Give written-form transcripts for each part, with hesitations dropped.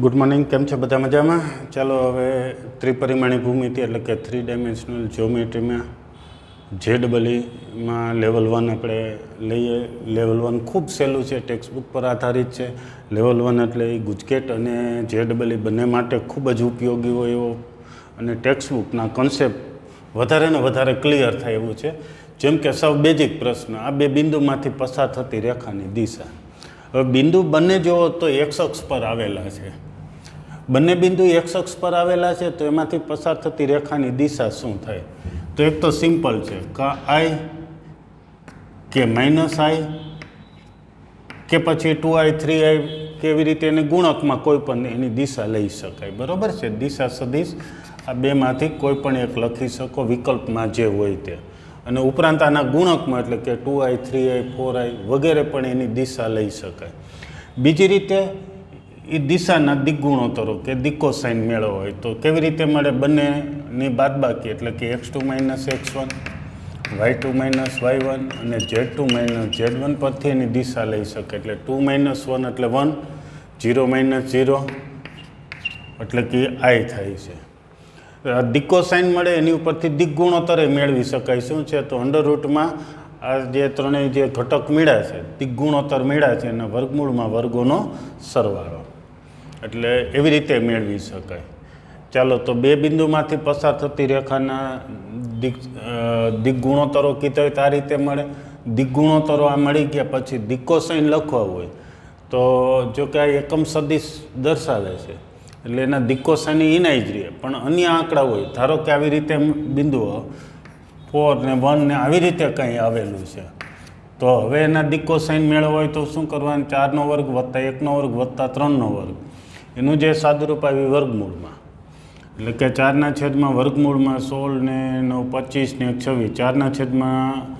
Good morning, કેમ છો બધા મજામાં? ચાલો હવે ત્રિપરિમાણી ભૂમિતિ એટલે કે 3 ડાયમેન્શનલ જ્યોમેટ્રીમાં JEE લેવલ 1 આપણે લઈએ. લેવલ 1 ખૂબ સહેલું છે, ટેક્સ્ટબુક પર આધારિત છે. લેવલ 1 એટલે એ ગુજકેટ અને JEE બંને માટે ખૂબ જ ઉપયોગી હોય એવો અને ટેક્સ્ટબુકના કન્સેપ્ટ વધારે ને વધારે ક્લિયર થાય એવું છે. જેમ કે સૌ બેઝિક પ્રશ્ન, આ બે બિંદુમાંથી પસાર થતી રેખાની દિશા. હવે બિંદુ બંને જુઓ તો એક્સ અક્ષ પર આવેલા છે. બંને બિંદુ એક્સ અક્ષ પર આવેલા છે તો એમાંથી પસાર થતી રેખાની દિશા શું થાય? તો એક તો સિમ્પલ છે, કા આઈ કે માઇનસ આઈ કે પછી 2i 3i કેવી રીતે એને ગુણકમાં કોઈ પણ એની દિશા લઈ શકાય. બરાબર છે, દિશા સદિશ આ બેમાંથી કોઈ પણ એક લખી શકો વિકલ્પમાં જે હોય તે. અને ઉપરાંત આના ગુણકમાં એટલે કે 2i 3i 4i વગેરે પણ એની દિશા લઈ શકાય. બીજી રીતે એ દિશાના દિગ્ગુણોત્તરો કે દિક્કોસાઇન મેળવવો હોય તો કેવી રીતે મળે? બંનેની બાદબાકી એટલે કે x2 - x1 y2 - y1 અને z2 - z1 પરથી એની દિશા લઈ શકે. એટલે 2 - 1 એટલે 1, 0 - 0 એટલે કે i થાય છે. દિક્કોસાઇન મળે એની ઉપરથી દિગ્ગુણોત્તરે મેળવી શકાય. શું છે? તો અંડરરૂટમાં આ જે ત્રણેય જે ઘટક મળ્યા છે, દિગ્ગુણોત્તર મળ્યા છે એના વર્ગમૂળમાં વર્ગોનો સરવાળો, એટલે એવી રીતે મેળવી શકાય. ચાલો, તો બે બિંદુમાંથી પસાર થતી રેખાના દિગ્ગુણોત્તરો કીધા હોય તો આ રીતે મળે. દિગ્ગુણોત્તરો આ મળી ગયા પછી દિક્કોસાઇન લખવા હોય તો જો કે આ એકમ સદિશ દર્શાવે છે એટલે એના દિક્કોસાઇન ઇનાઈ જ રહે. પણ અન્ય આંકડા હોય, ધારો કે આવી રીતે બિંદુઓ 4 ને 1 ને આવી રીતે કંઈ આવેલું છે તો હવે એના દિક્કોસાઇન મેળવવો હોય તો શું કરવાનું? 4નો વર્ગ વત્તા 1નો વર્ગ વત્તા 3નો વર્ગ, એનું જે સાદુરૂપ આવી વર્ગમૂળમાં, એટલે કે 4ના છેદમાં વર્ગમૂળમાં 16 ને 9 25 ને 26, 4ના છેદમાં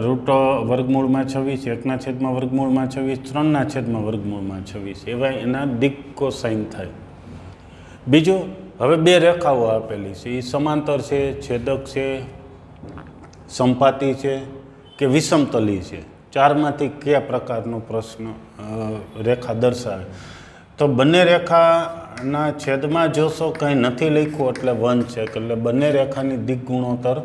રૂટ વર્ગમૂળમાં 26, 1ના છેદમાં વર્ગમૂળમાં 26, 3ના છેદમાં વર્ગમૂળમાં 26 એવા એના દિક્કોસાઇન થાય. બીજું, હવે બે રેખાઓ આપેલી છે, એ સમાંતર છે, છેદક છે, સંપાતી છે કે વિષમતલી છે. ચારમાંથી કયા પ્રકારનો પ્રશ્ન રેખા દર્શાવે? તો બંને રેખાના છેદમાં જોશો કંઈ નથી લખ્યું એટલે 1 છે, એટલે બંને રેખાની દિગ્ગુણોત્તર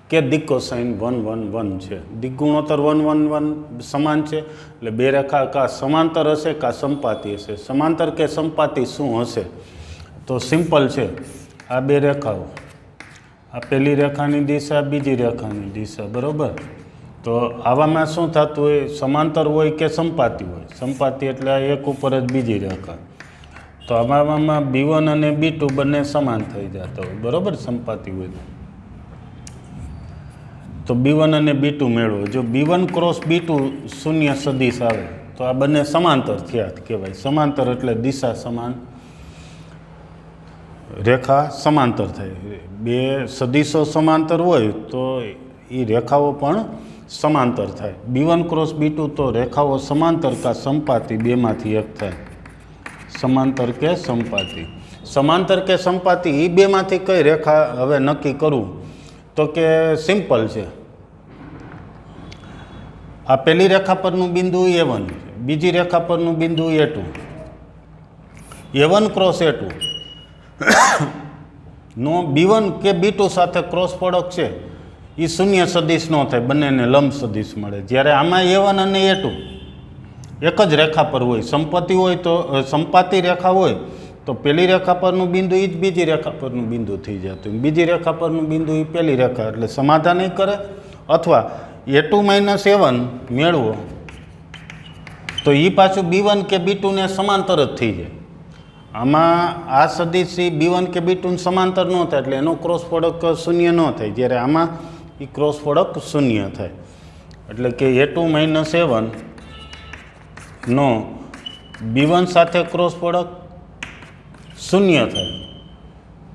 કે દિક્કોસાઇન 1 1 1 છે. દિગ્ગુણોત્તર 1 1 1 સમાન છે એટલે બે રેખા કાં સમાંતર હશે કાં સંપાતી હશે. સમાંતર કે સંપાતી શું હશે? તો સિમ્પલ છે, આ બે રેખાઓ, આ પહેલી રેખાની દિશા, બીજી રેખાની દિશા, બરાબર? તો આવામાં શું થતું હોય? સમાંતર હોય કે સંપાતી હોય? સંપાતી એટલે આ એક ઉપર જ બીજી રેખા. તો આમાં B1 અને B2 બંને સમાન થઈ જતા હોય, બરાબર? સંપાતી હોય તો B1 અને B2 મેળવો. જો B1 ક્રોસ B2 શૂન્ય સદિશ આવે તો આ બંને સમાંતર થયા કહેવાય. સમાંતર એટલે દિશા સમાન, રેખા સમાંતર થાય. બે સદિશો સમાંતર હોય તો એ રેખાઓ પણ સમાંતર થાય. B1 ક્રોસ B2 તો રેખાઓ સમાંતર કા સંપાતી બેમાંથી એક થાય. સમાંતર કે સંપાતી? સમાંતર કે સંપાતી એ બેમાંથી કઈ રેખા હવે નક્કી કરવું? તો કે સિમ્પલ છે, આ પહેલી રેખા પરનું બિંદુ A1 છે, બીજી રેખા પરનું બિંદુ A2. A1 ક્રોસ A2 નો B1 કે B2 સાથે ક્રોસ પ્રોડક્ટ છે એ શૂન્ય સદિશ ન થાય, બંનેને લંબ સદિશ મળે. જ્યારે આમાં A1 અને A2 એક જ રેખા પર હોય, સંપત્તિ હોય તો સંપાતી રેખા હોય તો પહેલી રેખા પરનું બિંદુ એ જ બીજી રેખા પરનું બિંદુ થઈ જતું, બીજી રેખા પરનું બિંદુ એ પહેલી રેખા, એટલે સમાધાન નહીં કરે. અથવા A2 - A1 મેળવો તો એ પાછું B1 કે B2 ને સમાંતર જ થઈ જાય. આમાં આ સદિશ B1 કે B2 સમાંતર ન થાય એટલે એનો ક્રોસ પ્રોડક્ટ શૂન્ય ન થાય, જ્યારે આમાં એ ક્રોસ પ્રોડક્ટ શૂન્ય થાય. એટલે કે A2 - A1 નો B1 સાથે ક્રોસ પ્રોડક્ટ શૂન્ય થાય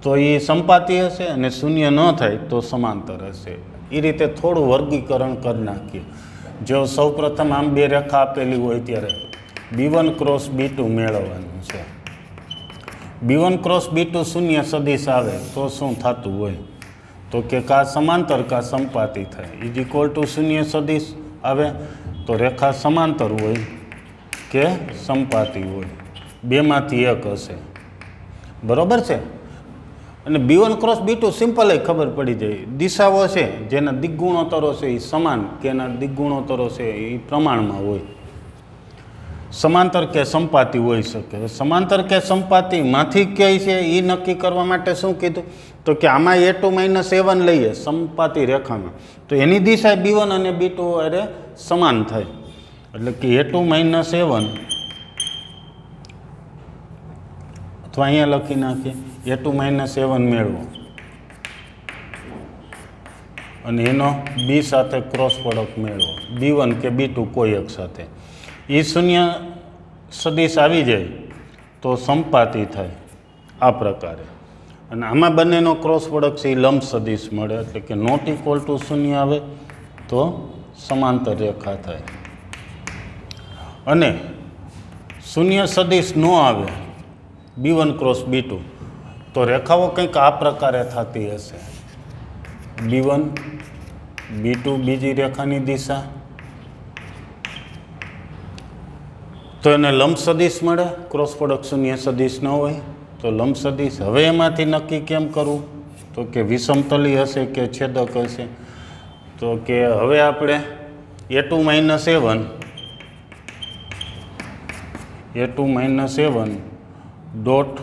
તો એ સંપાતી હશે અને શૂન્ય ન થાય તો સમાંતર હશે. એ રીતે થોડું વર્ગીકરણ કરી નાખીએ. જો સૌ પ્રથમ આમ બે રેખા આપેલી હોય ત્યારે B1 ક્રોસ B2 મેળવવાનું છે. B1 ક્રોસ B2 શૂન્ય સદિશ આવે તો શું થતું હોય? તો કે કા સમાંતર કા સંપાતી થાય. ઇઝ ઇક્વલ ટુ શૂન્ય સદિશ આવે તો રેખા સમાંતર હોય કે સંપાતી હોય. બેમાંથી એક હશે, બરાબર છે. અને B1 ક્રોસ B2 સિમ્પલ ખબર પડી જાય. દિશાઓ છે જેના દિગ્ગુણોત્તરો છે એ સમાન કે એના દિગ્ગુણોત્તરો છે એ પ્રમાણમાં હોય. સમાંતર કે સંપાતી હોઈ શકે. સમાંતર કે સંપાતીમાંથી કઈ છે એ નક્કી કરવા માટે શું કીધું? તો કે આમાં A2 - A1 લઈએ સંપાતી રેખામાં, તો એની દિશા B1 અને B2 અરે સમાન થાય. એટલે કે A2 - A1, અથવા અહીંયા લખી નાખીએ A2 - A1 મેળવો અને એનો B સાથે ક્રોસ પ્રોડક્ટ મેળવો, B1 કે B2 કોઈ એક સાથે. એ શૂન્ય સદિશ આવી જાય તો સંપાતી થાય આ પ્રકારે. અને આમાં બંનેનો ક્રોસ પ્રોડક્ટ છે એ લંબ સદિશ મળે, એટલે કે નોટ ઇક્વલ ટુ શૂન્ય આવે તો સમાંતર રેખા થાય. અને શૂન્ય સદિશ ન આવે B1 ક્રોસ B2 તો રેખાઓ કંઈક આ પ્રકારે થતી હશે. B1 B2 બીજી રેખાની દિશા, તો એને લંબ સદિશ મળે. ક્રોસ પ્રોડક્ટ શૂન્ય સદિશ ન હોય તો લંબ સદિશ. હવે એમાંથી નક્કી કેમ કરવું? તો કે વિષમતલી હશે કે છેદક હશે? તો કે હવે આપણે A2 - A1 dot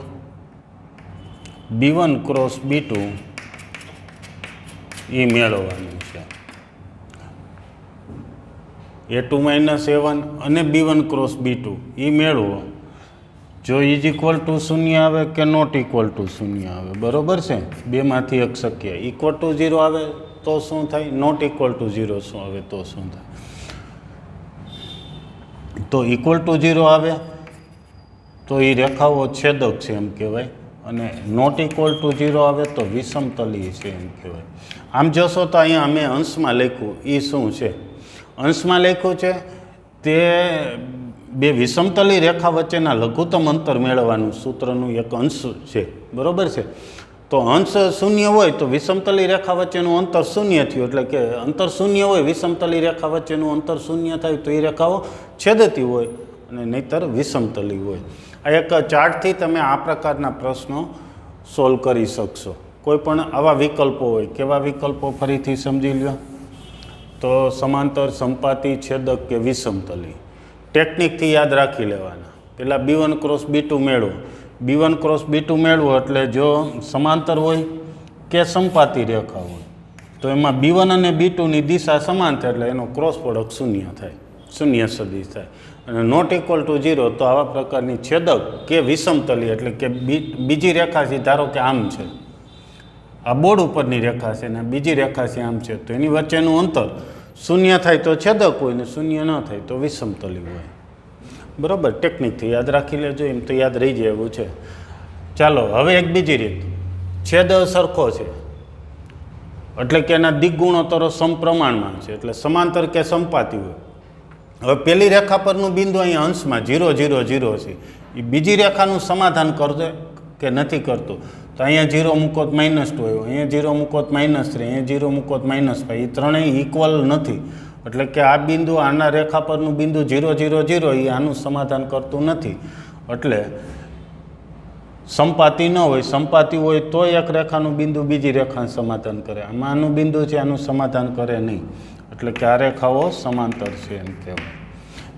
B1 cross B2 એ મેળવવાનું છે. A2 - A1 અને B1 ક્રોસ B2 એ મેળવો. જો ઇઝ ઇક્વલ ટુ શૂન્ય આવે કે નોટ ઇક્વલ ટુ શૂન્ય આવે, બરાબર છે. બેમાંથી એક શક્ય. ઇક્વલ ટુ 0 આવે તો શું થાય? નોટ ઇક્વલ ટુ 0 શું આવે તો શું થાય? તો ઇક્વલ ટુ 0 આવે તો એ રેખાઓ છેદક છે એમ કહેવાય, અને નોટ ઇક્વલ ટુ 0 આવે તો વિષમતલી છે એમ કહેવાય. આમ જોશો તો અહીંયા અમે અંશમાં લખ્યું એ શું છે? અંશમાં લખ્યું છે તે બે વિષમતલી રેખા વચ્ચેના લઘુત્તમ અંતર મેળવવાનું સૂત્રનું એક અંશ છે, બરાબર છે. તો અંશ શૂન્ય હોય તો વિષમતલી રેખા વચ્ચેનું અંતર શૂન્ય થયું, એટલે કે અંતર શૂન્ય હોય વિષમતલી રેખા વચ્ચેનું અંતર શૂન્ય થાય તો એ રેખાઓ છેદતી હોય અને નહીંતર વિષમતલી હોય. આ એક ચાર્ટથી તમે આ પ્રકારના પ્રશ્નો સોલ્વ કરી શકશો. કોઈ પણ આવા વિકલ્પો હોય, કેવા વિકલ્પો ફરીથી સમજી લ્યો. તો સમાંતર, સંપાતી, છેદક કે વિષમતલી ટેકનિકથી યાદ રાખી લેવાના. પહેલાં B1 ક્રોસ B2 મેળવો. B1 ક્રોસ B2 મેળવો એટલે જો સમાંતર હોય કે સંપાતી રેખા હોય તો એમાં B1 અને B2ની દિશા સમાન થાય એટલે એનો ક્રોસ પ્રોડક્ટ શૂન્ય થાય, શૂન્ય સદિશ થાય. અને નોટ ઇક્વલ ટુ 0 તો આવા પ્રકારની છેદક કે વિષમતલી, એટલે કે બીજી રેખા છે, ધારો કે આમ છે, આ બોર્ડ ઉપરની રેખા છે ને બીજી રેખા છે આમ છે, તો એની વચ્ચેનું અંતર શૂન્ય થાય તો છેદક હોય ને શૂન્ય ન થાય તો વિષમતલી હોય, બરાબર. ટેકનિકથી યાદ રાખી લેજો, એમ તો યાદ રહી જાય એવું છે. ચાલો હવે એક બીજી રીત. છેદ સરખો છે એટલે કે એના દિગ્ગુણોત્તરો સમપ્રમાણમાં છે, એટલે સમાંતર કે સંપાતી હોય. હવે પહેલી રેખા પરનું બિંદુ અહીંયા અંશમાં 0 0 0 છે, એ બીજી રેખાનું સમાધાન કરશે કે નથી કરતું? તો અહીંયા 0 મૂકો તો -2 આવ્યો, અહીંયા 0 મૂકો તો -3, અહીંયા 0 મૂકો તો -5. એ ત્રણેય ઇક્વલ નથી, એટલે કે આ બિંદુ, આના રેખા પરનું બિંદુ 0 0 0 એ આનું સમાધાન કરતું નથી. એટલે સંપાતી ન હોય, સંપાતી હોય તો એક રેખાનું બિંદુ બીજી રેખાનું સમાધાન કરે. આમાં આનું બિંદુ છે આનું સમાધાન કરે નહીં, એટલે કે આ રેખાઓ સમાંતર છે એમ કહેવાય.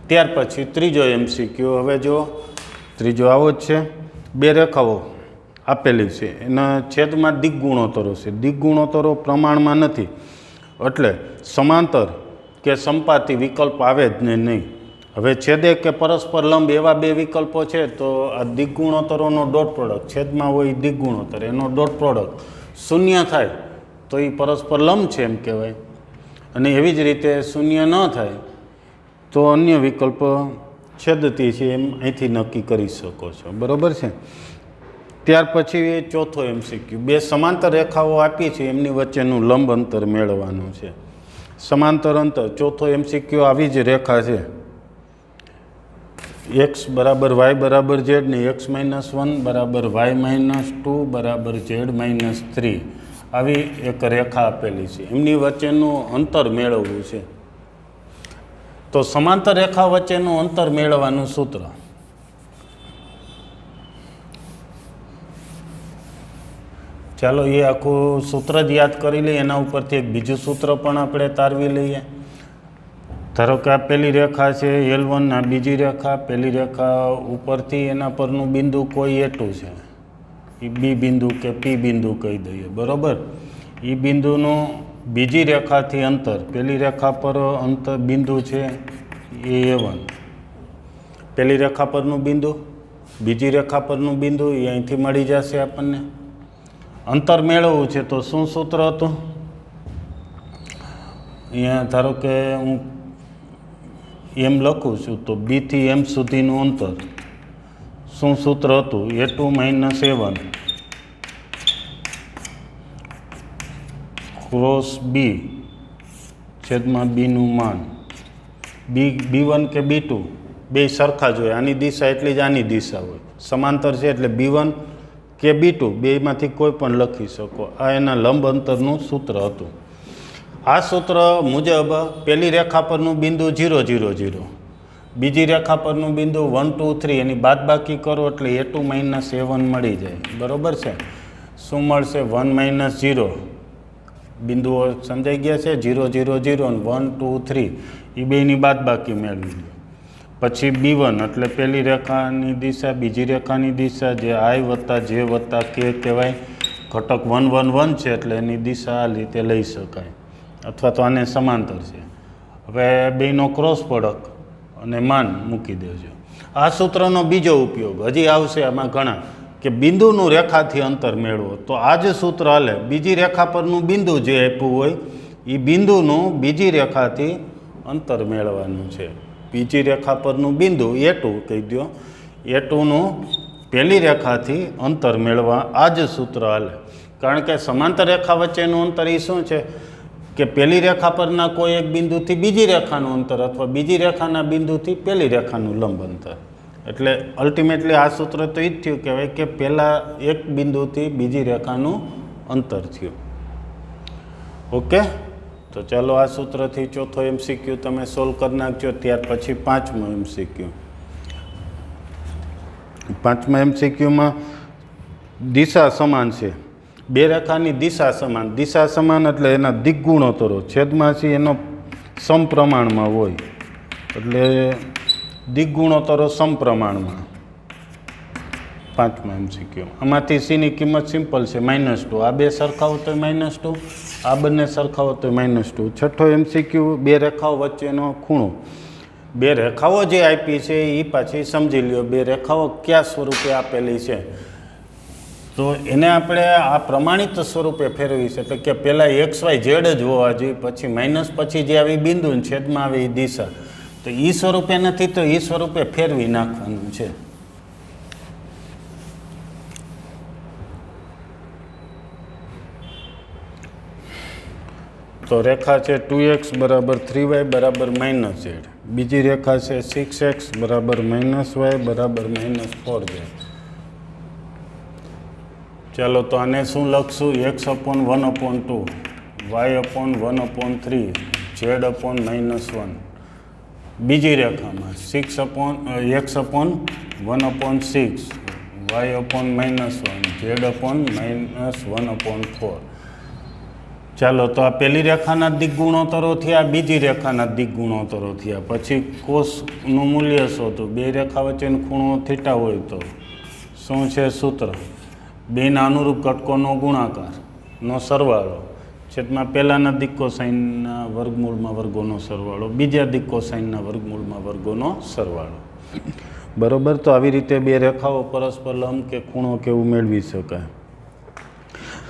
ત્યાર પછી ત્રીજો MCQ. હવે જો ત્રીજો આવો જ છે. બે રેખાઓ આપેલી છે, એના છેદમાં દિગ્ગુણોત્તરો છે. દિગ્ગુણોત્તરો પ્રમાણમાં નથી, એટલે સમાંતર કે સંપાતી વિકલ્પ આવે જ નહીં. હવે છેદે કે પરસ્પર લંબ એવા બે વિકલ્પો છે, તો આ દિગ્ગુણોત્તરોનો ડોટ પ્રોડક્ટ, છેદમાં હોય દિગ્ગુણોત્તર, એનો ડોટ પ્રોડક્ટ શૂન્ય થાય તો એ પરસ્પર લંબ છે એમ કહેવાય. અને એવી જ રીતે શૂન્ય ન થાય તો અન્ય વિકલ્પ છેદતી છે એમ અહીંથી નક્કી કરી શકો છો, બરાબર છે. ત્યાર પછી ચોથો MCQ. બે સમાંતર રેખાઓ આપી છે, એમની વચ્ચેનું લંબ અંતર મેળવવાનું છે. સમાંતર અંતર. ચોથો MCQ આવી જ રેખા છે, x બરાબર y બરાબર z ને x-1 બરાબર y-2 બરાબર z-3 આવી એક રેખા આપેલી છે, એમની વચ્ચેનું અંતર મેળવવું છે. તો સમાંતર રેખા વચ્ચેનું અંતર મેળવવાનું સૂત્ર ચાલો એ આખું સૂત્ર જ યાદ કરી લઈએ. એના ઉપરથી એક બીજું સૂત્ર પણ આપણે તારવી લઈએ. ધારો કે આ પહેલી રેખા છે L1, આ બીજી રેખા. પહેલી રેખા ઉપરથી એના પરનું બિંદુ કોઈ A2 છે, એ બી બિંદુ કે પી બિંદુ કહી દઈએ, બરાબર. એ બિંદુનું બીજી રેખાથી અંતર, પહેલી રેખા પર અંતર બિંદુ છે એ A1. પહેલી રેખા પરનું બિંદુ, બીજી રેખા પરનું બિંદુ એ અહીંથી મળી જશે આપણને. અંતર મેળવવું છે તો શું સૂત્ર હતું? અહીંયા ધારો કે હું એમ લખું છું તો બી થી એમ સુધીનું અંતર શું સૂત્ર હતું? A2 - A1 ક્રોસ બી છેદમાં બીનું માન. B1 કે B2 બે સરખા જ હોય. આની દિશા એટલી જ આની દિશા હોય, સમાંતર છે એટલે B1 કે B2 બેમાંથી કોઈ પણ લખી શકો. આ એના લંબ અંતરનું સૂત્ર હતું. આ સૂત્ર મુજબ પહેલી રેખા પરનું બિંદુ 0, 0, 0, બીજી રેખા પરનું બિંદુ 1, 2, 3 એની બાદબાકી કરો એટલે A2 - A1 મળી જાય, બરાબર છે. શું મળશે? 1 - 0. બિંદુઓ સમજાઈ ગયા છે? 0, 0, 0 અને 1, 2, 3 એ બેની બાદબાકી મેળવી લો. પછી B1 એટલે પહેલી રેખાની દિશા, બીજી રેખાની દિશા, જે I વત્તા J વત્તા K કહેવાય. ઘટક 1, 1, 1 છે એટલે એની દિશા આ રીતે લઈ શકાય, અથવા તો આને સમાંતર છે. હવે બેનો ક્રોસ પ્રોડક્ટ અને માન મૂકી દેજો. આ સૂત્રનો બીજો ઉપયોગ હજી આવશે આમાં ઘણા, કે બિંદુનું રેખાથી અંતર મેળવો. તો આ જ સૂત્ર હાલે. બીજી રેખા પરનું બિંદુ જે આપ્યું હોય એ બિંદુનું બીજી રેખાથી અંતર મેળવવાનું છે. બીજી રેખા પરનું બિંદુ A2 કહી દો, A2નું પહેલી રેખાથી અંતર મેળવવા આ જ સૂત્ર હાલે. કારણ કે સમાંતર રેખા વચ્ચેનું અંતર એ શું છે કે પહેલી રેખા પરના કોઈ એક બિંદુથી બીજી રેખાનું અંતર અથવા બીજી રેખાના બિંદુથી પહેલી રેખાનું લંબ અંતર. એટલે અલ્ટિમેટલી આ સૂત્ર તો એ જ થયું કહેવાય કે પહેલાં એક બિંદુથી બીજી રેખાનું અંતર થયું. ઓકે, તો ચાલો આ સૂત્રથી ચોથો MCQ તમે સોલ્વ કરી નાખજો. ત્યાર પછી પાંચમો MCQ. પાંચમા MCQમાં દિશા સમાન છે. બે રેખાની દિશા સમાન. દિશા સમાન એટલે એના દિગ્ગુણોત્તરો છેદમાં છે એનો સમપ્રમાણમાં હોય, એટલે દિગ્ગુણોત્તરો સમપ્રમાણમાં. પાંચમા MCQ. આમાંથી સીની કિંમત સિમ્પલ છે -2. આ બે સરખાવો તો -2, આ બંને સરખાવો તો -2. છઠ્ઠો MCQ બે રેખાઓ વચ્ચેનો ખૂણો. બે રેખાઓ જે આપી છે એ પાછી સમજી લ્યો. બે રેખાઓ કયા સ્વરૂપે આપેલી છે તો એને આપણે આ પ્રમાણિત સ્વરૂપે ફેરવી છે. એટલે કે પહેલાં XY Z જ હોવા જોઈએ, પછી માઇનસ, પછી જે આવી બિંદુ છેદમાં આવે એ દિશા. તો એ સ્વરૂપે નથી તો એ સ્વરૂપે ફેરવી નાખવાનું છે. તો રેખા છે 2x બરાબર 3y બરાબર -z. બીજી રેખા છે 6x બરાબર -y બરાબર -4z. ચાલો તો આને શું લખશું? x/1/2, y/1/3, z/-1. બીજી રેખામાં 6x/1/6, y/-1, z/-1/4. ચાલો તો આ પહેલી રેખાના દિગ્ગુણોત્તરો થયા, બીજી રેખાના દિગ્ગુણોત્તરો થયા. પછી કોસનું મૂલ્ય શોધો. બે રેખા વચ્ચેનો ખૂણો થીટા હોય તો શું છે સૂત્ર? બેના અનુરૂપ ઘટકોનો ગુણાકારનો સરવાળો છેદમાં પહેલાંના દિક્કોસાઇનના વર્ગમૂળમાં વર્ગોનો સરવાળો, બીજા દિક્કોસાઇનના વર્ગમૂળમાં વર્ગોનો સરવાળો. બરાબર. તો આવી રીતે બે રેખાઓ પરસ્પર લંબ કે ખૂણો કેવું મેળવી શકાય.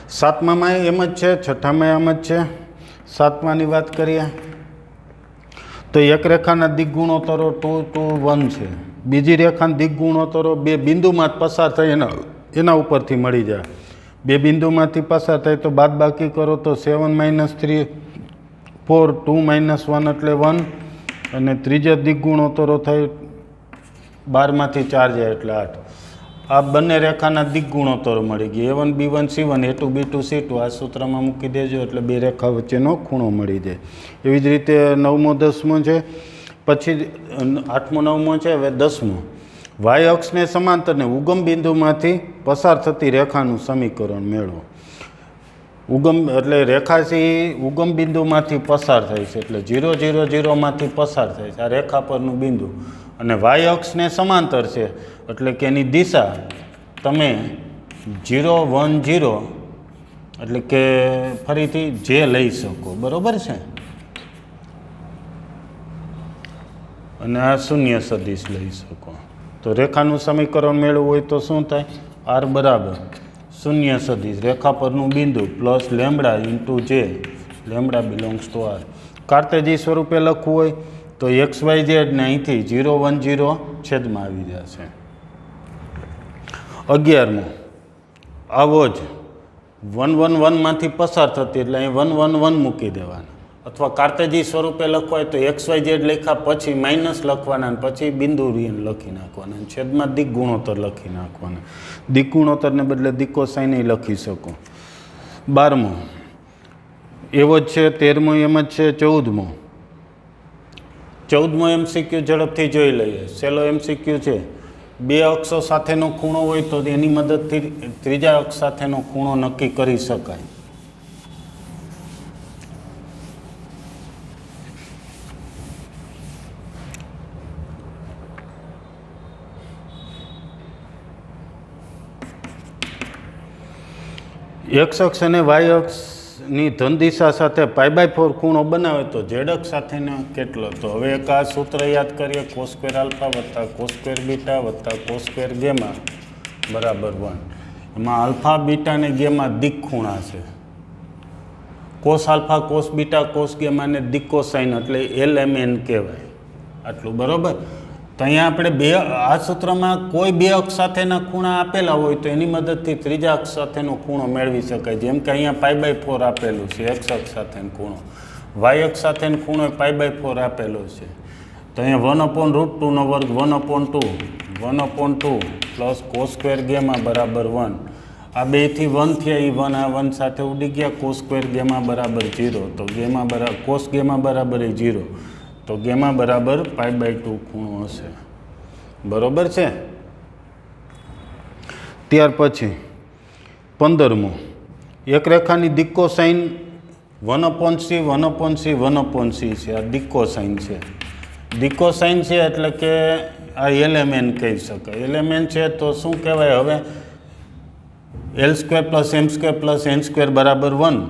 સાતમામાં એમ જ છે, છઠ્ઠામાં એમ જ છે. સાતમાની વાત કરીએ તો એક રેખાના દિગ્ગુણોત્તરો 2, 2, 1 છે. બીજી રેખાના દિગ્ગુણોત્તરો બે બિંદુમાં જ પસાર થાય એના ઉપરથી મળી જાય. બે બિંદુમાંથી પસાર થાય તો બાદબાકી કરો તો 7 - 3, 4, 2 - 1 એટલે 1. અને ત્રીજા દિગ્ગુણોત્તરો થાય 12માંથી 4 જાય એટલે 8. આ બંને રેખાના દિગ્ગુણોત્તરો મળી ગયા. A1, B1, C1, A2, B2, C2 આ સૂત્રમાં મૂકી દેજો એટલે બે રેખા વચ્ચેનો ખૂણો મળી જાય. એવી જ રીતે 9મો 10મો છે. પછી 8મો 9મો છે. હવે 10મો. y અક્ષને સમાંતરને ઉગમ બિંદુમાંથી પસાર થતી રેખાનું સમીકરણ મેળવો. ઉગમ એટલે રેખાથી ઉગમ બિંદુમાંથી પસાર થાય છે, એટલે 0 0 0 માંથી પસાર થાય છે આ રેખા પરનું બિંદુ, અને વાય અક્ષને સમાંતર છે એટલે કે એની દિશા તમે 0 1 0 એટલે કે ફરીથી જે લઈ શકો, બરાબર છે, અને આ શૂન્ય સદિશ લઈ શકો. તો રેખાનું સમીકરણ મેળવવું હોય તો શું થાય? આર બરાબર શૂન્ય સદિશ રેખા પરનું બિંદુ પ્લસ લેમડા ઇન્ટુ જે, લેમડા બિલોંગ્સ ટુ આર. કાર્તેજી સ્વરૂપે લખવું હોય તો એક્સ વાય ઝેડ ને અહીંથી 0 1 0 છેદમાં આવી જશે. 11મો આવો જ 1 1 1 માંથી પસાર થતી એટલે અહીં 1 1 1 મૂકી દેવાના, અથવા કાર્તેજી સ્વરૂપે લખવા હોય તો એક્સ વાય ઝેડ લખ્યા પછી માઇનસ લખવાના અને પછી બિંદુ રિયન લખી નાખવાના, છેદમાં દિક ગુણોત્તર લખી નાખવાના. દિક ગુણોત્તરને બદલે દિકોસાઇન લખી શકો. 12મો એવો જ છે. 13મો એમ જ છે. 14મો MCQ ઝડપથી જોઈ લઈએ. સેલો MCQ છે. બે અક્ષો સાથેનો ખૂણો હોય તો એની મદદથી ત્રીજા અક્ષ સાથેનો ખૂણો નક્કી કરી શકાય. એક્સ અક્ષ અને વાય અક્ષની ધન દિશા સાથે π/4 ખૂણો બનાવે તો ઝેડ અક્ષ સાથેનો કેટલો? તો હવે એક આ સૂત્ર યાદ કરીએ, કોસ સ્ક્વેર આલ્ફા વત્તા કોસ સ્ક્વેર બીટા વત્તા કોસ સ્ક્વેર ગેમા બરાબર 1. એમાં આલ્ફા બીટા અને ગેમા દિક ખૂણા છે. Cos alpha cos beta cos ગેમાને દિકોસાઇન એટલે LMN કહેવાય. આટલું બરાબર. તો અહીંયા આપણે આ સૂત્રમાં કોઈ બે અક્ષ સાથેના ખૂણા આપેલા હોય તો એની મદદથી ત્રીજા અક્ષ સાથેનો ખૂણો મેળવી શકાય. જેમ કે અહીંયા π/4 આપેલું છે એક્સ અક્ષ સાથેનો ખૂણો, વાય અક્ષ સાથેનો ખૂણો π/4 આપેલો છે. તો અહીંયા 1/√2 નો વર્ગ 1/2 પ્લસ કોસ સ્ક્વેર ગેમા બરાબર 1. આ બેથી 1 થયા, એ 1 આ 1 સાથે ઉડી ગયા. કોસ સ્ક્વેર ગેમા બરાબર 0, તો ગેમા બરાબર કોસ ગેમા બરાબર 0, તો ગેમા બરાબર π/2 ખૂણો હશે. બરાબર છે. ત્યાર પછી 15મો એક રેખાની દિકોસાઇન 1/c 1/c 1/c છે. આ દિકોસાઇન છે. દિકોસાઇન છે એટલે કે આ LMN કહી શકાય. LMN છે તો શું કહેવાય? હવે L² + M² + N² બરાબર 1.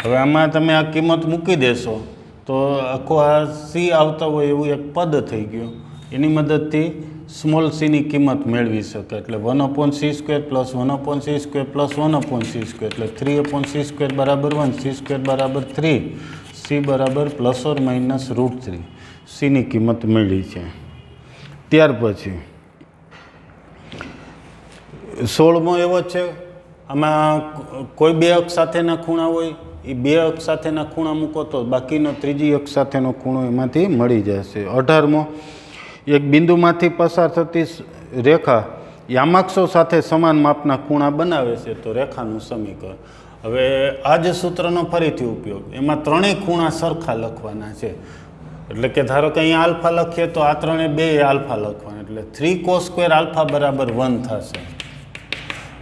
હવે આમાં તમે આ કિંમત મૂકી દેશો તો આખો આ સી આવતા હોય એવું એક પદ થઈ ગયું. એની મદદથી સ્મોલ સીની કિંમત મેળવી શકે. એટલે 1/c² + 1/c² + 1/c² એટલે 3/c² બરાબર 1, c² બરાબર 3, c બરાબર ±√3. સીની કિંમત મળી છે. ત્યાર પછી 16મો એવો છે. આમાં કોઈ બે અક્ષ સાથેના ખૂણા હોય, એ બે અક્ષ સાથેના ખૂણા મૂકો તો બાકીનો ત્રીજી અક્ષ સાથેનો ખૂણો એમાંથી મળી જશે. 18મો એક બિંદુમાંથી પસાર થતી રેખા યામાક્ષો સાથે સમાન માપના ખૂણા બનાવે છે તો રેખાનું સમીકરણ. હવે આ જ સૂત્રનો ફરીથી ઉપયોગ. એમાં ત્રણેય ખૂણા સરખા લખવાના છે. એટલે કે ધારો કે અહીંયા આલ્ફા લખીએ તો આ ત્રણે બે આલ્ફા લખવાના, એટલે 3 cos² આલ્ફા બરાબર 1 થશે.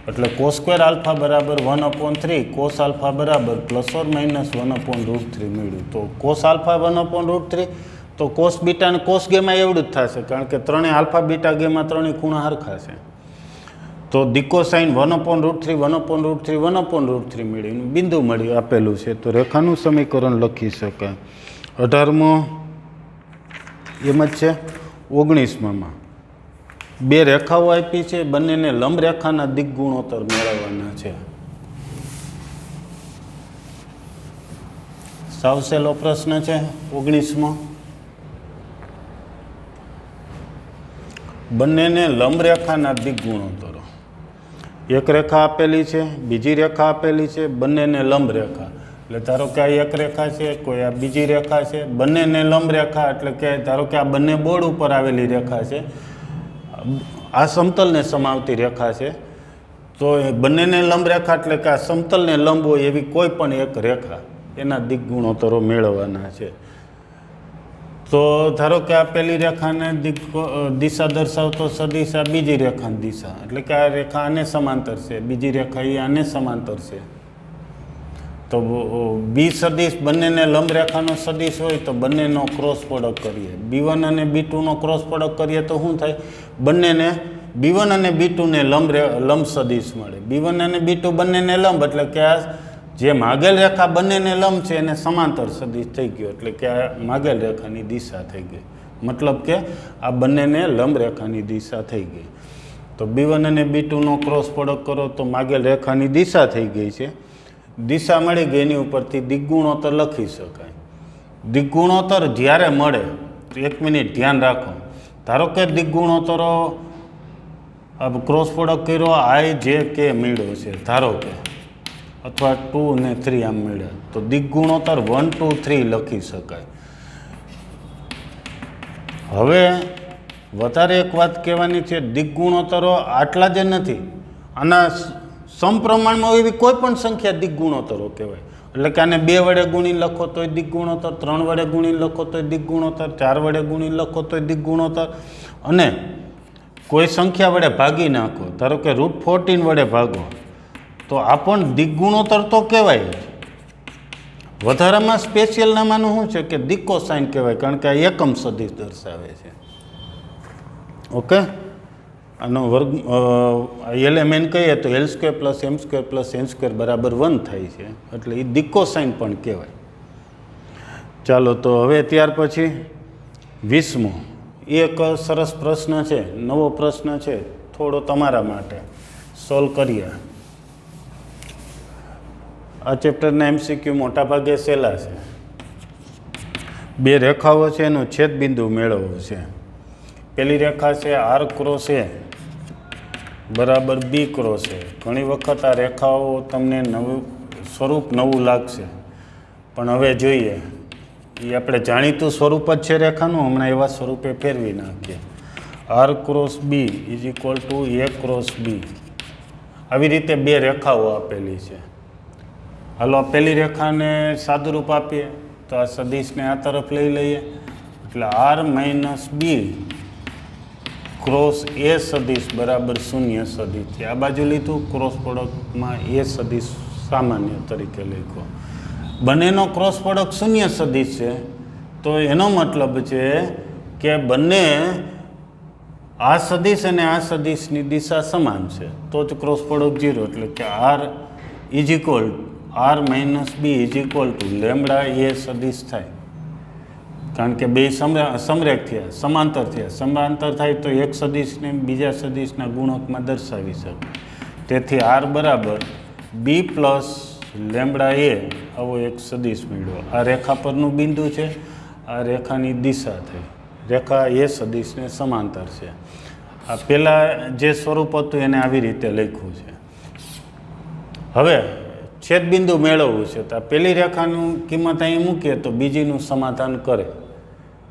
એટલે cos² આલ્ફા બરાબર 1/3, cos આલ્ફા બરાબર ±1/√3 મળ્યું. તો cos આલ્ફા 1/√3, તો cos બીટા અને cos ગેમા એવડું જ થશે, કારણ કે ત્રણેય આલ્ફા બીટા ગેમા ત્રણેય ખૂણા હરખા છે. તો દિકોસાઇન 1/√3 1/√3 1/√3 મળ્યું, બિંદુ મળ્યું આપેલું છે તો રેખાનું સમીકરણ લખી શકાય. 18મો એમ જ છે. 19માં બે રેખાઓ આપી છે, બંનેને લંબ રેખાના દિક ગુણોત્તર મેળવવાના છે. સાવ સહેલો પ્રશ્ન છે. 19મો બંનેને લંબ રેખાના દિક ગુણોત્તરો. એક રેખા આપેલી છે, બીજી રેખા આપેલી છે, બંનેને લંબ રેખા. એટલે ધારો કે આ એક રેખા છે, કોઈ આ બીજી રેખા છે, બંનેને લંબ રેખા. એટલે કે ધારો કે આ બંને બોર્ડ ઉપર આવેલી રેખા છે, આ સમતલને સમાવતી રેખા છે, તો એ બંનેને લંબ રેખા એટલે કે આ સમતલને લંબ હોય એવી કોઈ પણ એક રેખા, એના દિક ગુણોત્તરો મેળવવાના છે. તો તો ધારો કે આ પહેલી રેખાને દિશા દર્શાવતો સદિશ આ બીજી રેખાની દિશા, એટલે કે આ રેખા આને સમાંતર છે, બીજી રેખા એ આને સમાંતર છે. તો બી સદિશ બંનેને લંબ રેખાનો સદિશ હોય તો બંનેનો ક્રોસ પ્રોડક્ટ કરીએ. B1 અને B2નો ક્રોસ પ્રોડક્ટ કરીએ તો શું થાય? બંનેને B1 અને B2ને લંબ સદિશ મળે. B1 અને B2 બંનેને લંબ, એટલે કે આ જે માગેલ રેખા બંનેને લંબ છે એને સમાંતર સદિશ થઈ ગયો, એટલે કે આ માગેલ રેખાની દિશા થઈ ગઈ. મતલબ કે આ બંનેને લંબ રેખાની દિશા થઈ ગઈ. તો B1 અને B2નો ક્રોસ પ્રોડક્ટ કરો તો માગેલ રેખાની દિશા થઈ ગઈ છે. દિશા મળી ગઈ, એની ઉપરથી દિગ્ગુણોત્તર લખી શકાય. દિગ્ગુણોત્તર જ્યારે મળે તો 1 મિનિટ ધ્યાન રાખો. ધારો કે દિગ્ગુણોત્તરો ક્રોસ પ્રોડક્ટ કર્યો, I J K મળ્યો છે ધારો કે, અથવા 2 અને 3 આમ મળ્યા, તો દિગ્ગુણોત્તર 1 2 3 લખી શકાય. હવે વધારે એક વાત કહેવાની છે, દિગ્ગુણોત્તરો આટલા જ નથી, આના સમપ્રમાણમાં એવી કોઈ પણ સંખ્યા દિગ્ગુણોત્તરો કહેવાય. એટલે કે આને 2 વડે ગુણી લખો તોય દિગ્ગુણોત્તર, 3 વડે ગુણી લખો તોય દિગ્ગુણોત્તર, 4 વડે ગુણી લખો તોય દિગ્ગુણોત્તર, અને કોઈ સંખ્યા વડે ભાગી નાખો, ધારો કે √14 વડે ભાગો તો આ પણ દિગ્ગુણોત્તર તો કહેવાય. વધારામાં સ્પેશિયલ નામાનું શું છે કે દિક્કોસાઇન કહેવાય, કારણ કે આ એકમ સદિશ દર્શાવે છે. ઓકે, આનો વર્ગ LMN કહીએ તો L² + M² + N² = 1 થાય છે, એટલે એ દિક્કોસાઇન પણ કહેવાય. ચાલો, તો હવે ત્યાર પછી 20મો એક સરસ પ્રશ્ન છે, નવો પ્રશ્ન છે, થોડો તમારા માટે સોલ્વ કરીએ. આ ચેપ્ટરના MCQ મોટાભાગે સહેલા છે. 2 રેખાઓ છે, એનું છેદબિંદુ મેળવવું છે. પહેલી રેખા છે R ક્રોસ A બરાબર B ક્રોસ A. ઘણી વખત આ રેખાઓ તમને નવું સ્વરૂપ નવું લાગશે, પણ હવે જોઈએ, એ આપણે જાણીતું સ્વરૂપ જ છે રેખાનું, હમણાં એવા સ્વરૂપે ફેરવી નાખીએ. R cross B = A cross B. આવી રીતે 2 રેખાઓ આપેલી છે. હાલો, આ પહેલી રેખાને સાદુરૂપ આપીએ તો આ સદિશને આ તરફ લઈ લઈએ, એટલે R - B ક્રોસ A સદિશ બરાબર 0 સદિશ છે. આ બાજુ લીધું, ક્રોસ પ્રોડક્ટમાં A સદિશ સામાન્ય તરીકે લખ્યો. બંનેનો ક્રોસ પ્રોડક્ટ 0 સદિશ છે, તો એનો મતલબ છે કે બંને આ સદિશ અને આ સદિશની દિશા સમાન છે, તો જ ક્રોસ પ્રોડક્ટ 0, એટલે કે R - B = λ A સદિશ થાય. કારણ કે 2 સમરેખ થયા, સમાંતર થયા. સમાંતર થાય તો એક સદિશને બીજા સદિશના ગુણકમાં દર્શાવી શકે. તેથી R બરાબર B + λ A આવો એક સદિશ મળ્યો. આ રેખા પરનું બિંદુ છે, આ રેખાની દિશા થઈ. રેખા એ સદિશને સમાંતર છે. આ પહેલાં જે સ્વરૂપ હતું એને આવી રીતે લખ્યું છે. હવે છેદબિંદુ મેળવવું છે, તો આ પહેલી રેખાનું કિંમત અહીં મૂકીએ તો બીજીનું સમાધાન કરે,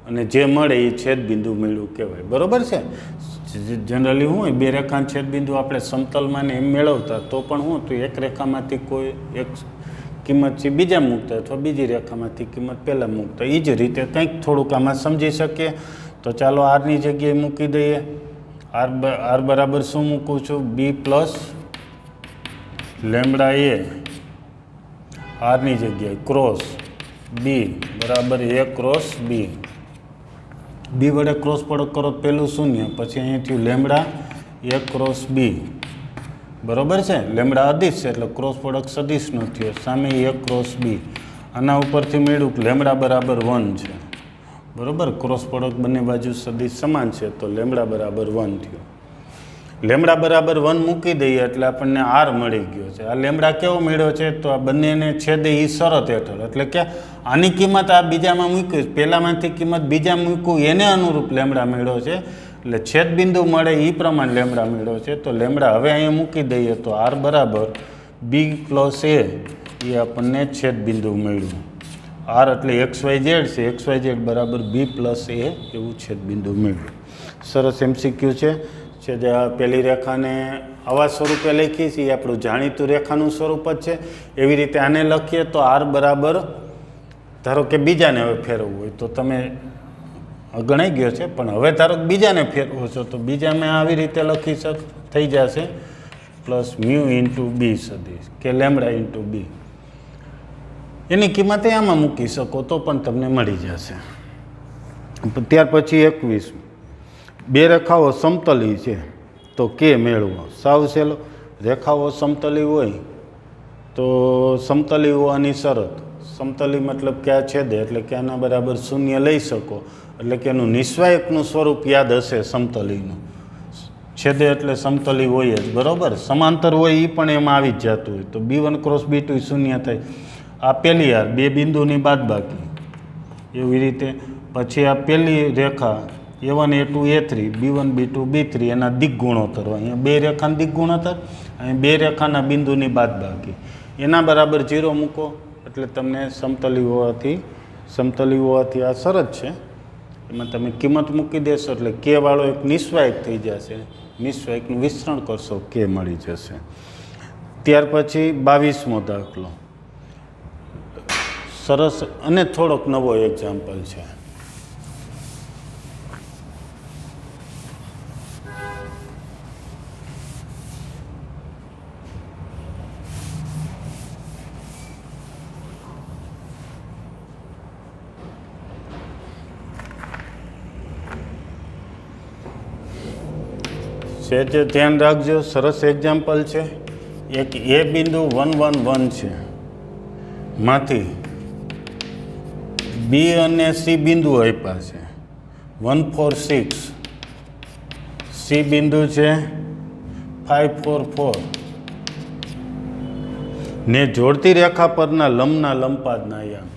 અને જે મળે એ છેદબિંદુ મળ્યું કહેવાય. બરાબર છે? જનરલી શું હોય, 2 રેખાના છેદબિંદુ આપણે સમતલમાં ને એમ મેળવતા, તો પણ શું તો એક રેખામાંથી કોઈ એક કિંમત છે બીજા મૂકતા, અથવા બીજી રેખામાંથી કિંમત પહેલાં મૂકતા. એ જ રીતે કંઈક થોડુંક આમાં સમજી શકીએ. તો ચાલો આરની જગ્યાએ મૂકી દઈએ. R બરાબર શું મૂકું છું? B + λ A Rની જગ્યાએ ક્રોસ B બરાબર A ક્રોસ B. B વડે ક્રોસ પ્રોડક્ટ કરો, પહેલું 0, પછી અહીં થયું λ A ક્રોસ B. બરાબર છે? λ અદિશ છે, એટલે ક્રોસ પ્રોડક્ટ સદિશનો થયો, સામે A ક્રોસ B. આના ઉપરથી મળ્યું કે λ બરાબર 1 છે. બરાબર? ક્રોસ પ્રોડક્ટ બંને બાજુ સદિશ સમાન છે, તો λ બરાબર 1 થયો. λ બરાબર 1 મૂકી દઈએ એટલે આપણને R મળી ગયો છે. આ λ કેવો મળ્યો છે? તો આ બંનેને છેદે એ શરત હેઠળ, એટલે કે આની કિંમત આ બીજામાં મૂક્યું, પહેલામાંથી કિંમત બીજા મૂક્યું, એને અનુરૂપ λ મળ્યો છે. એટલે છેદબિંદુ મળે એ પ્રમાણે λ મળ્યો છે. તો λ હવે અહીંયા મૂકી દઈએ તો R બરાબર B + A એ આપણને છેદબિંદુ મળ્યું. R એટલે XYZ છે, XYZ બરાબર B + A એવું છેદબિંદુ મળ્યું. સરસ MCQ છે જે આ પહેલી રેખાને આવા સ્વરૂપે લખી છે, એ આપણું જાણીતું રેખાનું સ્વરૂપ જ છે. એવી રીતે આને લખીએ તો R બરાબર, ધારો કે બીજાને હવે ફેરવવું હોય તો તમે ગણાઈ ગયો છે, પણ હવે ધારો કે બીજાને ફેરવો છો તો બીજામાં આવી રીતે લખી થઈ જશે પ્લસ મ્યુ ઇન્ટુ બી સદીશ કે લેમડા ઇન્ટુ બી. એની કિંમત આમાં મૂકી શકો તો પણ તમને મળી જશે. ત્યાર પછી 21, બે રેખાઓ સમતલી છે તો કે મેળવો. સાવ સહેલો, રેખાઓ સમતલી હોય તો સમતલી હોવાની શરત, સમતલી મતલબ કે આ છેદે એટલે કે આના બરાબર શૂન્ય લઈ શકો, એટલે કે એનું નિસ્વાયકનું સ્વરૂપ યાદ હશે સમતલીનું. છેદે એટલે સમતલી હોય જ, બરાબર. સમાંતર હોય એ પણ એમાં આવી જ જતું હોય તો B1 ક્રોસ B2 શૂન્ય થાય. આ પહેલી યાર બે બિંદુની બાદબાકી, એવી રીતે પછી આ પહેલી રેખા A1 A2 A3 B1 B2 B3 એના દિક ગુણોત્તર. અહીંયા બે રેખાના દિક ગુણોત્તર, અહીં બે રેખાના બિંદુની બાદબાકી, એના બરાબર 0 મૂકો એટલે તમને સમતલી હોવાથી આ શરત છે એમાં તમે કિંમત મૂકી દેશો એટલે કે વાળો એક નિસ્વાયક થઈ જશે. નિસ્વાયકનું વિસ્તરણ કરશો કે મળી જશે. ત્યાર પછી 22મો દાખલો સરસ અને થોડોક નવો એક્ઝામ્પલ છે. સહેજ ધ્યાન રાખજો, સરસ એક્ઝામ્પલ છે. એક એ બિંદુ 1 1 1 છે, માંથી બી અને સી બિંદુ આપ્યા છે 1 4 6, સી બિંદુ છે 5 4 4 ને જોડતી રેખા પરના લંબના લંબપાદના યામ.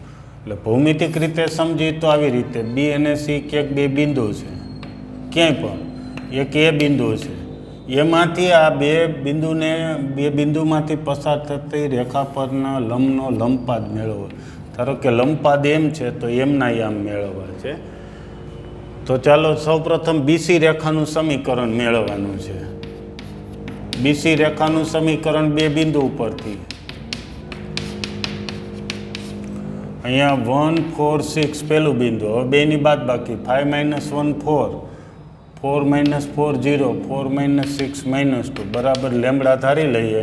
એટલે ભૌમિતિક રીતે સમજી તો આવી રીતે બી અને સી ક્યાંક બે બિંદુ છે, ક્યાંય પણ એક એ બિંદુ છે, એમાંથી આ બે બિંદુમાંથી પસાર થતી રેખા પરના લંબનો લંબપાદ મેળવો. ધારો કે લંબપાદ એમ છે તો એમના યામ મેળવવા છે. તો ચાલો સૌપ્રથમ બીસી રેખાનું સમીકરણ મેળવવાનું છે. બીસી રેખાનું સમીકરણ બે બિંદુ ઉપરથી અહીંયા 1 4 6 પહેલું બિંદુ, હવે બેની બાદબાકી 5 - 1 4, 4 - 4 0, 4 - 6 -2 બરાબર લેમડા ધારી લઈએ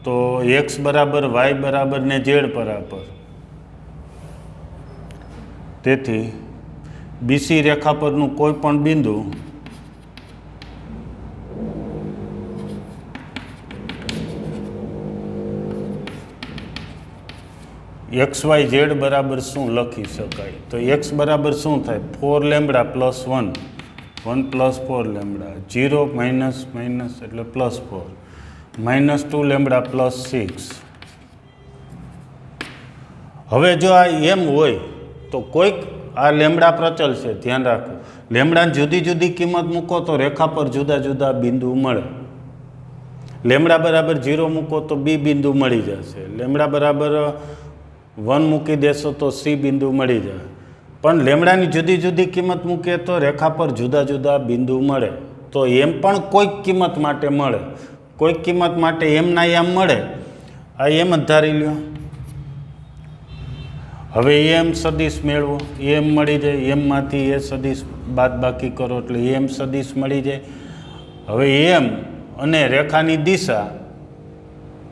તો x બરાબર y બરાબર ને z બરાબર. તેથી બીસી રેખા પરનું કોઈ પણ બિંદુ XYZ બરાબર શું લખી શકાય? તો x બરાબર શું થાય? 4 lambda plus 1, 1 plus 4 lambda, 0 minus minus એટલે પ્લસ 4, -2 લેમડા પ્લસ 6. હવે જો આ એમ હોય તો કોઈક આ લેમડા પ્રચલ છે, ધ્યાન રાખો. લેમડાની જુદી જુદી કિંમત મૂકો તો રેખા પર જુદા જુદા બિંદુ મળે. લેમડા બરાબર 0 મૂકો તો બી બિંદુ મળી જશે. લેમડા બરાબર 1 મૂકી દેશો તો સી બિંદુ મળી જાય. પણ લેમડાની જુદી જુદી કિંમત મૂકીએ તો રેખા પર જુદા જુદા બિંદુ મળે. તો એમ પણ કોઈક કિંમત માટે મળે, કોઈક કિંમત માટે એમના એમ મળે. આ એમ જ ધારી લ્યો. હવે એમ સદીશ મેળવો, એમ મળી જાય, એમમાંથી એ સદીશ બાદબાકી કરો એટલે એમ સદીશ મળી જાય. હવે એમ અને રેખાની દિશા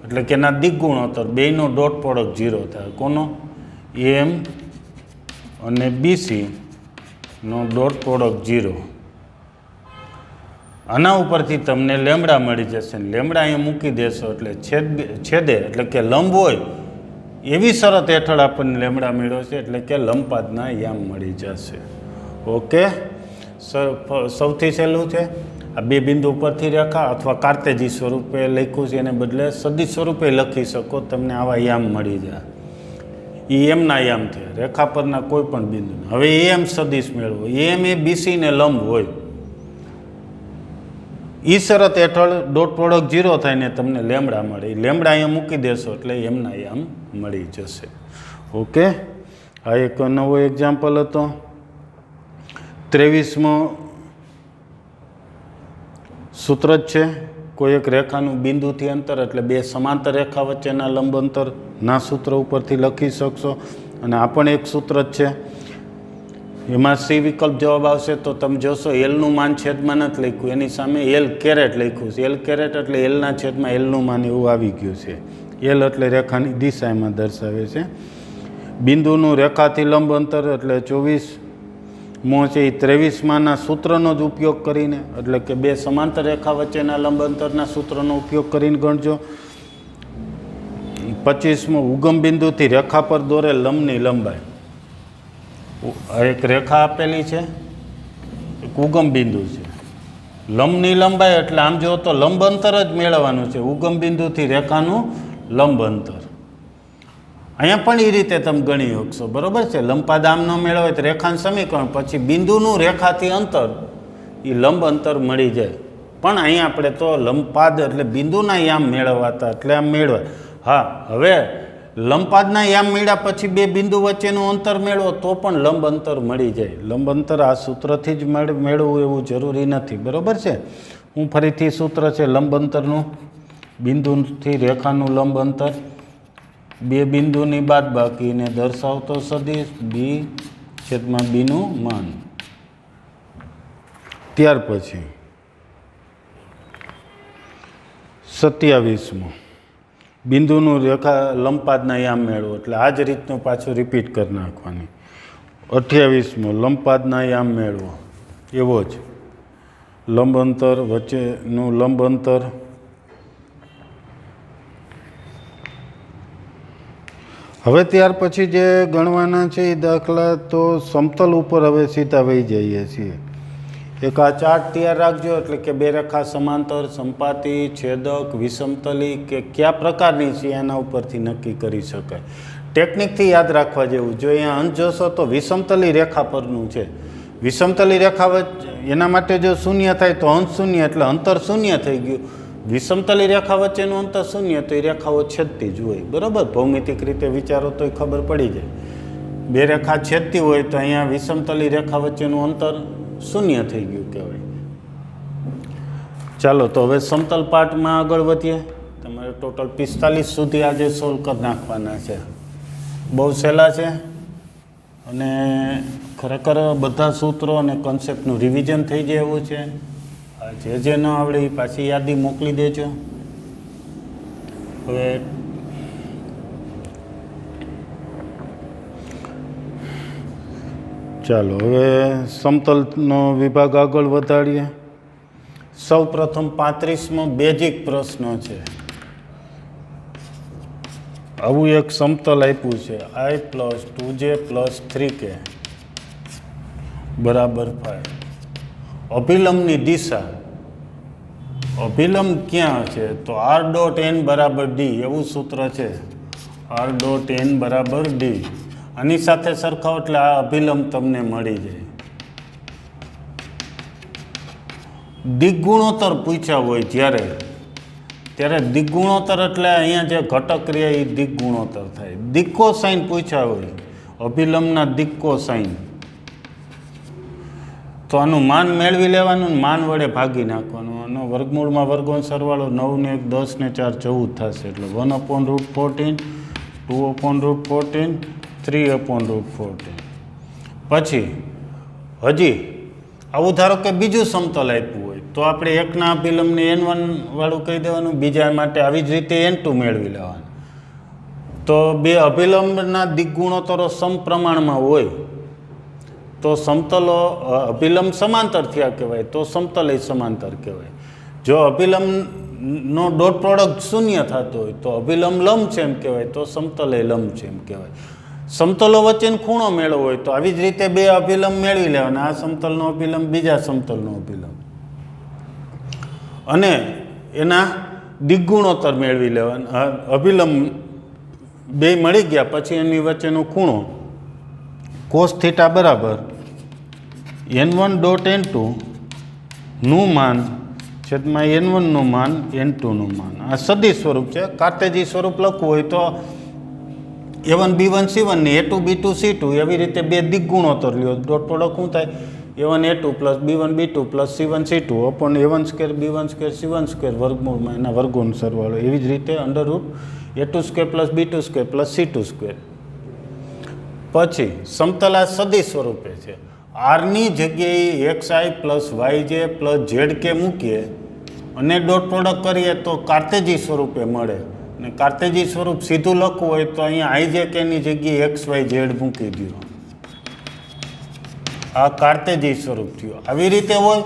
એટલે કે એના દિક ગુણોત્તર બેયનો ડોટ પ્રોડક્ટ 0 થાય. કોનો? એમ અને બીસીનો ડોટ પ્રોડક્ટ 0. આના ઉપરથી તમને લેમડા મળી જશે. લેમડા અહીંયા મૂકી દેશો એટલે છેદે એટલે કે લંબ હોય એવી શરત હેઠળ આપણને લેમડા મેળવ્યો છે એટલે કે લંબપાદના યામ મળી જશે. ઓકે, સૌથી સહેલું છે આ બે બિંદુ ઉપરથી રેખા અથવા કાર્તેજી સ્વરૂપે લખ્યું છે એને બદલે સદિશ સ્વરૂપે લખી શકો, તમને આવા યામ મળી જાય. એ એમના યામ થયા રેખા પરના કોઈ પણ બિંદુ. હવે એમ સદિશ મેળવો. એમ એ બીસીને લંબ હોય. એ શરત હેઠળ ડોટ પ્રોડક્ટ 0 થાય ને તમને લેમડા મળે. લેમડા અહીંયા મૂકી દેશો એટલે એમના યામ મળી જશે. ઓકે, આ એક નવો એક્ઝામ્પલ હતો. 23મો સૂત્ર જ છે. કોઈ એક રેખાનું બિંદુથી અંતર એટલે બે સમાંતર રેખા વચ્ચેના લંબ અંતરના સૂત્ર ઉપરથી લખી શકશો. અને આ પણ એક સૂત્ર જ છે. એમાં સી વિકલ્પ જવાબ આવશે તો તમે જોશો એલનું માન છેદમાં નથી લખ્યું, એની સામે એલ કેરેટ લખ્યું છે. એલ કેરેટ એટલે એલના છેદમાં એલનું માન એવું આવી ગયું છે. એલ એટલે રેખાની દિશા એમાં દર્શાવે છે. બિંદુનું રેખાથી લંબ અંતર એટલે 24મો છે એ 23માના સૂત્રનો જ ઉપયોગ કરીને, એટલે કે બે સમાંતર રેખા વચ્ચેના લંબ અંતરના સૂત્રનો ઉપયોગ કરીને ગણજો. 25મો ઉગમ બિંદુથી રેખા પર દોરેલ લંબની લંબાઈ. એક રેખા આપેલી છે, એક ઉગમ બિંદુ છે. લંબની લંબાઈ એટલે આમ જો તો લંબ અંતર જ મેળવવાનું છે, ઉગમ બિંદુથી રેખાનું લંબ અંતર. અહીંયા પણ એ રીતે તમે ગણી શકશો, બરાબર છે. લંબપાદ આમ ન મેળવે તો રેખાનું સમીકરણ, પછી બિંદુનું રેખાથી અંતર એ લંબ અંતર મળી જાય. પણ અહીંયા આપણે તો લંબપાદ એટલે બિંદુના યામ મેળવવાતા એટલે આમ મેળવાય. હા, હવે લંબપાદના યામ મળ્યા પછી બે બિંદુ વચ્ચેનું અંતર મેળવો તો પણ લંબ અંતર મળી જાય. લંબ અંતર આ સૂત્રથી જ મેળવવું એવું જરૂરી નથી, બરાબર છે. હું ફરીથી સૂત્ર છે લંબ અંતરનું, બિંદુથી રેખાનું લંબ અંતર, બે બિંદુની બાદબાકીને દર્શાવતો સદિશ બી છેદમાં બીનું માન. ત્યાર પછી 27મો બિંદુનું રેખા લંબપાદના યામ મેળવો, એટલે આ જ રીતનું પાછું રિપીટ કરી નાખવાની. 28મો લંબપાદના યામ મેળવો, એવો જ લંબ અંતર વચ્ચેનું લંબ અંતર. હવે ત્યાર પછી જે ગણવાના છે એ દાખલા તો સમતલ ઉપર હવે સીધા વહી જઈએ છીએ. એક આ ચાર્ટ તૈયાર રાખજો, એટલે કે બે રેખા સમાંતર, સંપાતી, છેદક, વિષમતલી કે કયા પ્રકારની છે એના ઉપરથી નક્કી કરી શકાય. ટેકનિકથી યાદ રાખવા જેવું. જો અહીંયા અંશ જોશો તો વિષમતલી રેખા પરનું છે. વિષમતલી રેખા એના માટે જો શૂન્ય થાય તો અંશ શૂન્ય એટલે અંતર શૂન્ય થઈ ગયું. વિષમતલી રેખા વચ્ચેનું અંતર શૂન્ય તો એ રેખાઓ છેદતી જ હોય, બરાબર. ભૌમિતિક રીતે વિચારો તો એ ખબર પડી જાય. બે રેખા છેદતી હોય તો અહીંયા વિષમતલી રેખા વચ્ચેનું અંતર શૂન્ય થઈ ગયું કહેવાય. ચાલો તો હવે સમતલ પાઠમાં આગળ વધીએ. તમારે ટોટલ 45 સુધી આજે સોલ્વ કરી નાખવાના છે. બહુ સહેલા છે અને ખરેખર બધા સૂત્રો અને કોન્સેપ્ટનું રિવિઝન થઈ જાય એવું છે. જે ન આવડે એ પાછી યાદી મોકલી દેજો. હવે ચાલો હવે સમતલનો વિભાગ આગળ વધારીએ. સૌ પ્રથમ 35મો બેઝિક પ્રશ્ન છે. આવું એક સમતલ આપ્યું છે I + 2J + 3K બરાબર 5. અભિલંબની દિશા, અભિલંબ ક્યાં છે તો r.n બરાબર d એવું સૂત્ર છે. r.n બરાબર d. આની સાથે સરખાવો એટલે આ અભિલંબ તમને મળી જાય. દિગ્ગુણોત્તર પૂછ્યા હોય ત્યારે દિગ્ગુણોત્તર એટલે અહીંયા જે ઘટક રહે એ દિગ્ગુણોત્તર થાય. દિક્કો સાઇન પૂછ્યા હોય, અભિલંબના દિક્કો સાઇન, તો આનું માન મેળવી લેવાનું, માન વડે ભાગી નાખવાનું. આનો વર્ગમૂળમાં વર્ગોનો સરવાળો 9 ને 1 10 ને 4 14 થશે. એટલે 1/√14, 2/√14, 3/√14. પછી હજી આવું ધારો કે બીજું સમતલ આપ્યું હોય તો આપણે એકના અભિલંબને n1 વાળું કહી દેવાનું, બીજા માટે આવી જ રીતે n2 મેળવી લેવાનું. તો બે અભિલંબના દિગ્ગુણોત્તરો સમપ્રમાણમાં હોય તો સમતલો અભિલંબ સમાંતર થયા કહેવાય, તો સમતલય સમાંતર કહેવાય. જો અભિલંબનો ડોટ પ્રોડક્ટ શૂન્ય થતો હોય તો અભિલંબ લંબછેમ કહેવાય, તો સમતલય લંબછેમ કહેવાય. સમતલો વચ્ચેનો ખૂણો મેળવવો હોય તો આવી જ રીતે બે અભિલંબ મેળવી લેવાના. આ સમતલનો અભિલંબ, બીજા સમતલનો અભિલંબ, અને એના દિગ્ગુણોત્તર મેળવી લેવાના. અભિલંબ બે મળી ગયા પછી એની વચ્ચેનો ખૂણો cos θ બરાબર n1.n2 નું માન છેદમાં n1 નું માન n2 નું માન. આ સદિશ સ્વરૂપ છે. કાર્ટેજી સ્વરૂપ લખવું હોય તો a1 b1 c1 ને a2 b2 c2 એવી રીતે બે દિગ્ગુણોત્તર લ્યો. ડોટ પ્રોડક્ટ શું થાય? a1 a2 plus b1 b2 plus c1 c2 upon a1 square b1 square c1 square વર્ગમૂળમાં એના વર્ગોનો સરવાળો. એવી જ રીતે under root a2 square plus b2 square plus c2 square. પછી સમતલ આ સદિશ સ્વરૂપે છે. આરની જગ્યાએ એક્સ આઈ પ્લસ વાય જે પ્લસ ઝેડ કે મૂકીએ અને ડોટ પ્રોડક્ટ કરીએ તો કાર્તેજી સ્વરૂપે મળે. અને કાર્તેજી સ્વરૂપ સીધું લખવું હોય તો અહીંયા આઈ જે કેની જગ્યાએ એક્સ વાય ઝેડ મૂકી દો. આ કાર્તેજી સ્વરૂપ થયું. આવી રીતે હોય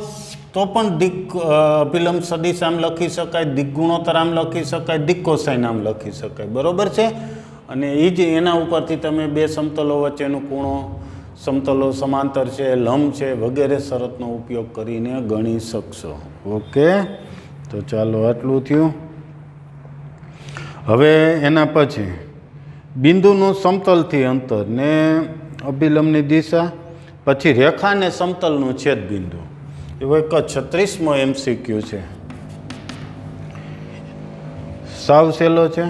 તો પણ દિક અભિલંબ સદિશ આમ લખી શકાય, દિક ગુણોત્તર આમ લખી શકાય, દિક કોસાઇન આમ લખી શકાય. બરોબર છે. અને એ જ એના ઉપરથી તમે બે સમતલો વચ્ચેનું ખૂણો, સમતલો સમાંતર છે, લંબ છે વગેરે શરતનો ઉપયોગ કરીને ગણી શકશો. ઓકે, તો ચાલો આટલું થયું. હવે એના પછી બિંદુનું સમતલથી અંતર ને અભિલંબની દિશા, પછી રેખા ને સમતલનું છેદબિંદુ. એવો એક 36મો MCQ છે. સાવ સહેલો છે.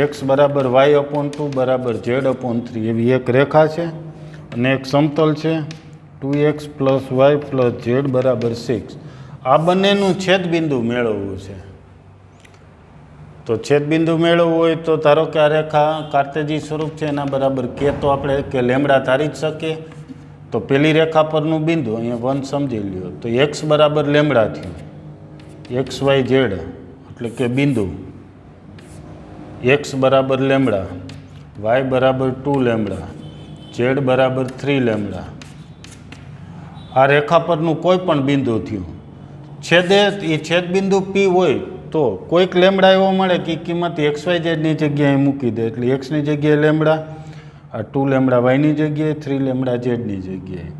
એક્સ બરાબર y/2 બરાબર z/3 એવી એક રેખા છે અને એક સમતલ છે 2x + y + z બરાબર 6. આ બંનેનું છેદબિંદુ મેળવવું છે. તો છેદબિંદુ મેળવવું હોય તો ધારો કે આ રેખા કાર્તેજી સ્વરૂપ છે, એના બરાબર કે તો આપણે કે લેમડા ધારી જ શકીએ. તો પેલી રેખા પરનું બિંદુ અહીંયા 1 સમજી લ્યો. તો x બરાબર લેમડા થયું, x y z એટલે કે બિંદુ x બરાબર લેમડા, y બરાબર 2 લેમડા, z બરાબર 3 લેમડા. આ રેખા પરનું કોઈ પણ બિંદુ થયું. છેદે એ છેદબિંદુ P હોય તો કોઈક લેમડા એવો મળે કે કિંમત XYZ ની જગ્યાએ મૂકી દે. એટલે x ની જગ્યાએ લેમડા, આ 2 લેમડા y ની જગ્યાએ, 3 લેમડા z ની જગ્યાએ.